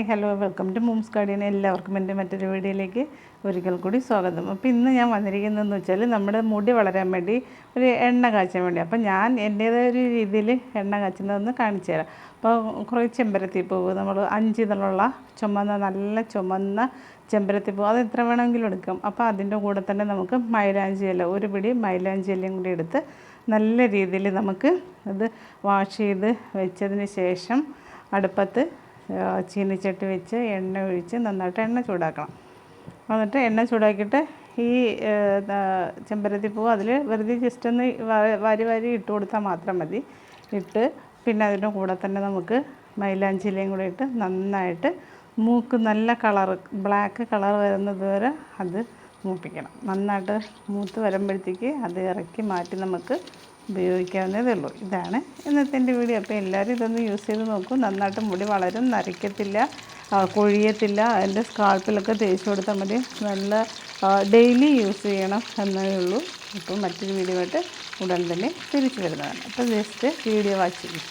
Hi hello welcome to Mom's Guardian. എല്ലാവർക്കും എൻ്റെ മറ്റൊരു വീഡിയോയിലേക്ക് ഒരിക്കൽ കൂടി സ്വാഗതം. അപ്പോൾ ഇന്ന് ഞാൻ വന്നിരിക്കുന്നതെന്ന് വെച്ചാൽ നമ്മുടെ മുടി വളരാൻ വേണ്ടി ഒരു എണ്ണ കാച്ചാൻ വേണ്ടി. അപ്പോൾ ഞാൻ എൻ്റേതായ ഒരു രീതിയിൽ എണ്ണ കാച്ചുന്നതെന്ന് കാണിച്ചു തരാം. അപ്പോൾ കുറേ ചെമ്പരത്തിപ്പൂവ്, നമ്മൾ 5 ഇതളുള്ള നല്ല ചുമന്ന ചെമ്പരത്തിപ്പൂ, അത് എത്ര വേണമെങ്കിലും എടുക്കാം. അപ്പോൾ അതിൻ്റെ കൂടെ തന്നെ നമുക്ക് മൈലാഞ്ചി ഇല, ഒരു പിടി മൈലാഞ്ചി ഇലയും കൂടി എടുത്ത് നല്ല രീതിയിൽ നമുക്ക് അത് വാഷ് ചെയ്ത് വെച്ചതിന് ശേഷം അടുപ്പത്ത് ചീനിച്ചട്ടി വെച്ച് എണ്ണ ഒഴിച്ച് നന്നായിട്ട് എണ്ണ ചൂടാക്കണം. എന്നിട്ട് എണ്ണ ചൂടാക്കിയിട്ട് ഈ ചെമ്പരത്തിപ്പൂ അതിൽ വെറുതെ ജസ്റ്റ് ഒന്ന് വാരി ഇട്ട് കൊടുത്താൽ മാത്രം മതി. ഇട്ട് പിന്നെ അതിൻ്റെ കൂടെ തന്നെ നമുക്ക് മൈലാഞ്ചിലയും കൂടെ ഇട്ട് നന്നായിട്ട് മൂക്ക് നല്ല കളറ് ബ്ലാക്ക് കളർ വരുന്നത് വരെ അത് മൂപ്പിക്കണം. നന്നായിട്ട് മൂത്ത് വരുമ്പോഴത്തേക്ക് അത് ഇറക്കി മാറ്റി നമുക്ക് ഉപയോഗിക്കാവുന്നതേ ഉള്ളൂ. ഇതാണ് ഇന്നത്തെ എൻ്റെ വീഡിയോ. അപ്പോൾ എല്ലാവരും ഇതൊന്ന് യൂസ് ചെയ്ത് നോക്കൂ. നന്നായിട്ട് മുടി വളരും, നരയ്ക്കത്തില്ല, കൊഴിയത്തില്ല. അതിൻ്റെ സ്കാൾപ്പിലൊക്കെ തേച്ച് കൊടുത്താൽ മതി. നല്ല ഡെയിലി യൂസ് ചെയ്യണം എന്നേ ഉള്ളൂ. അപ്പോൾ മറ്റൊരു വീഡിയോ ആയിട്ട് ഉടൻ തന്നെ തിരിച്ചു വരുന്നതാണ്. അപ്പോൾ ജസ്റ്റ് വീഡിയോ വാച്ച് ചെയ്യും.